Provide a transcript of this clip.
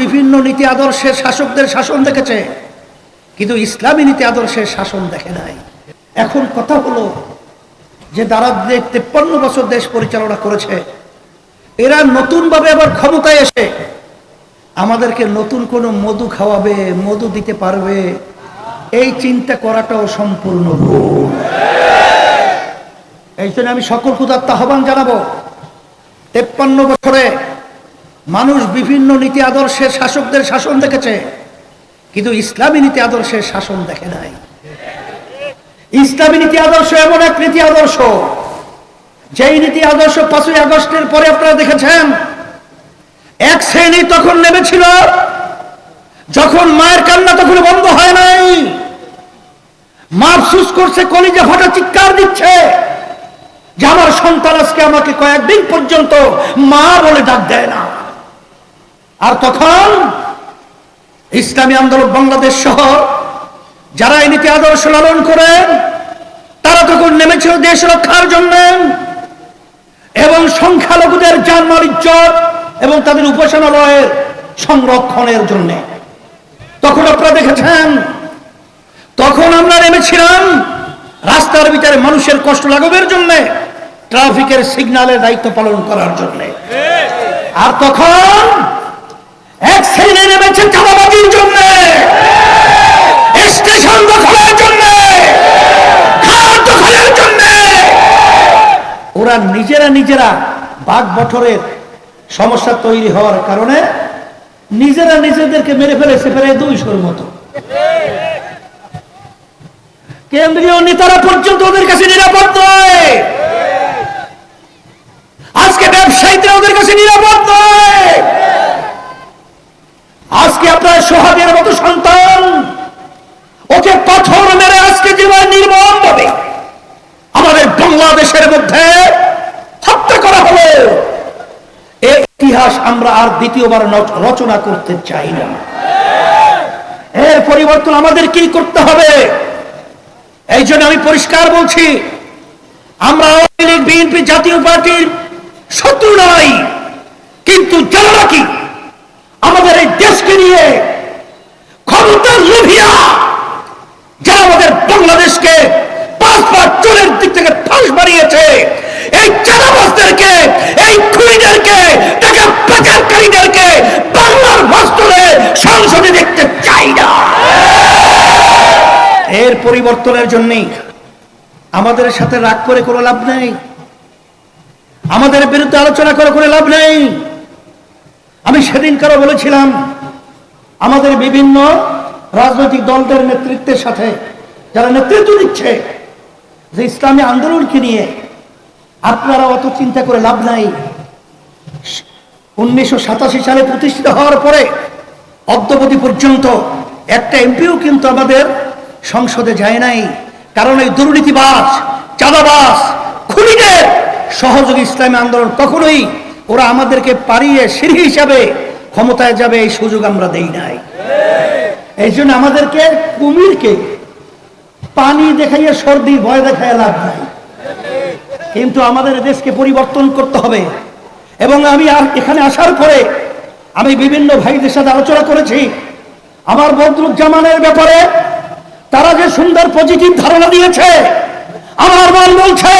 বিভিন্ন নীতি আদর্শের শাসকদের শাসন দেখেছে, কিন্তু ইসলামী নীতি আদর্শের শাসন দেখে নাই। এখন কথা হলো যে যারা 53 বছর দেশ পরিচালনা করেছে, এরা নতুনভাবে আবার ক্ষমতায় এসে আমাদেরকে নতুন কোনো মধু খাওয়াবে, মধু দিতে পারবে, এই চিন্তা করাটাও সম্পূর্ণ ভুল। এই জন্য আমি সকল ক্ষুধার্ত আহ্বান জানাবো, 53 বছরে মানুষ বিভিন্ন নীতি আদর্শের শাসকদের শাসন দেখেছে, কিন্তু ইসলামী নীতি আদর্শের শাসন দেখে নাই। ইসলামী নীতি আদর্শ এমন এক নীতি আদর্শ, যেই নীতি আদর্শ 5ই আগস্টের পরে আপনারা দেখেছেন, এক শ্রেণী তখন নেমেছিল, যখন মায়ের কান্না তখন বন্ধ হয় নাই, মা আফসোস করছে, কলিজা ফাটা চিৎকার দিচ্ছে যে আমার সন্তান আজকে আমাকে কয়েকদিন পর্যন্ত মা বলে ডাক দেয় না। আর তখন ইসলামী আন্দোলন বাংলাদেশ সহ যারা এই নীতি আদর্শ লালন করেন, তারা তখন নেমেছিল দেশ রক্ষার জন্য এবং সংখ্যালঘুদের জানমাল ইজ্জত এবং তাদের উপাসনালয়ের সংরক্ষণের জন্য। তখন আপনারা দেখেছেন, তখন আমরা নেমেছিলাম রাস্তার ভিতরে মানুষের কষ্ট লাঘবের জন্য, ট্রাফিকের সিগন্যালের দায়িত্ব পালন করার জন্য। আর তখন এক শ্রেণী নেমেছে চাঁদাবাজির জন্য, স্টেশন দখলের জন্য, ঘাট দখলের জন্য। ওরা নিজেরা বাঘ বঠরের সমস্যা তৈরি হওয়ার কারণে নিজেরা নিজেদেরকে মেরে ফেলেছে প্রায় 200-র মতো। কেন্দ্রীয় নেতারা পর্যন্ত ওদের কাছে নিরাপদ নয়, আজকে ব্যবসায়ীরা ওদের কাছে নিরাপদ নয়। আজকে আপনার সোহাগের মতো সন্তান, ওকে পাথর মেরে আজকে যেভাবে নির্মম ভাবে আমাদের বাংলাদেশের মধ্যে হত্যা করা হলো, এই ইতিহাস আমরা আর দ্বিতীয়বার রচনা করতে চাই না। এর পরিবর্তন আমাদের কি করতে হবে? এই জন্য আমি পরিষ্কার বলছি, আমরা আওয়ামী লীগ, বিএনপি, জাতীয় পার্টির শত্রু নই, কিন্তু যারা নাকি আমাদের এই দেশকে নিয়ে ক্ষমতার লোভিয়া, যারা আমাদের বাংলাদেশকে 5 চোরের দিক থেকে ফাঁস বানিয়েছে, এই চাঁদাবাজদেরকে, এই খুনিদেরকে, টাকা পাচারকারীদেরকে বাংলার বাস্তবে সংসদে দেখতে চাই না। এর পরিবর্তনের জন্যই আমাদের সাথে রাগ করে কোনো লাভ নেই, আমাদের বিরুদ্ধে আলোচনা করে কোনো লাভ নেই। আমি সেদিনকারও বলেছিলাম, আমাদের বিভিন্ন রাজনৈতিক দলদের নেতৃত্বের সাথে যারা নেতৃত্ব দিচ্ছে যে ইসলামী আন্দোলনকে নিয়ে আপনারা অত চিন্তা করে লাভ নাই। 1987 সালে প্রতিষ্ঠিত হওয়ার পরে অদ্যাবধি পর্যন্ত একটা এমপিও কিন্তু আমাদের সংসদে যায় নাই, কারণ এই দুর্নীতিবাজ, চাঁদাবাজ, খুনিদের সহযোগী ইসলামী আন্দোলন কখনোই ওরা আমাদেরকে পারিয়ে সিঁড়ি হিসাবে ক্ষমতায় যাবে এই সুযোগ আমরা দেই নাই। এই জন্য আমাদেরকে কুমিরকে পানি দেখাইয়া সর্দি ভয় দেখাইয়া লাভ নাই, কিন্তু আমাদের দেশকে পরিবর্তন করতে হবে। এবং আমি এখানে আসার পরে আমি বিভিন্ন ভাইদের সাথে আলোচনা করেছি আমার বদরুজ্জামানের ব্যাপারে। তারা যে সুন্দর পজিটিভ ধারণা দিয়েছে, আমার মন বলছে